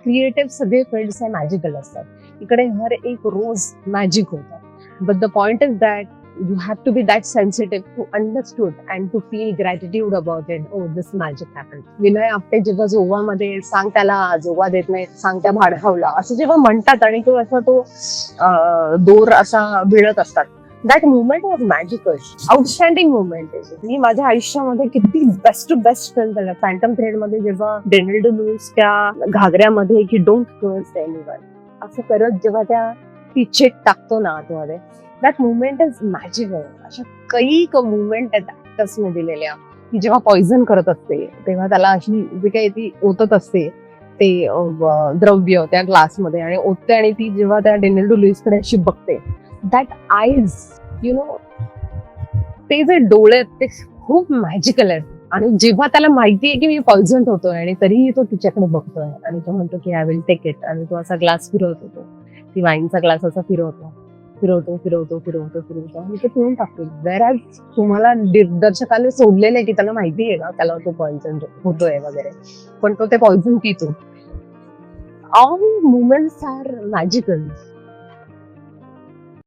Creative सगळे fields हे magical असतात. इकडे हर एक रोज मॅजिक होतं. But the point is that you have to be that sensitive to understood and to feel gratitude about it. Oh, this magic happened. Vinay Apte जेव्हा जोवामध्ये सांग त्याला जोवा देत नाही, सांग त्या भाडहावला असं जेव्हा म्हणतात आणि तो असा तो दोर असा भिळत असतात, that movement was magical. Outstanding movement आहे. मी माझ्या आयुष्यामध्ये किती बेस्ट टू बेस्ट फिल्म झालं. फॅन्टम थ्रेड मध्ये जेव्हा डेनियल डे लुईस त्या घागऱ्यामध्ये की डोंट ट्रस्ट एनीवन असं करत जेव्हा त्या ती चेक टाकतो ना आतमध्ये, दॅट मुवमेंट इज मॅजिकल. अशा कैक मुवमेंट आहेत ऍक्टर्सने दिलेल्या की जेव्हा पॉइझन करत असते तेव्हा त्याला अशी जी काही ती ओतत असते ते द्रव्य त्या ग्लासमध्ये आणि ओतते आणि ती जेव्हा त्या डेनियल डे लुईसकडे अशी बघते, दॅट आईज ते जे डोळे आहेत ते खूप मॅजिकल आहेत. आणि जेव्हा त्याला माहितीये की मी पॉइझन होतोय आणि तरीही तो तिच्याकडे बघतोय आणि तो म्हणतो की आय विल टेक इट, आणि तो असा ग्लास फिरवत होतो, ती वाईनचा ग्लास असा फिरवतो आणि ते पिऊन टाकतो. वेअर तुम्हाला दिग्दर्शकाने सोडलेले की त्याला माहिती आहे का त्याला तो पॉइझन होतोय वगैरे, पण तो ते पॉइझन पितो. All movements are magical.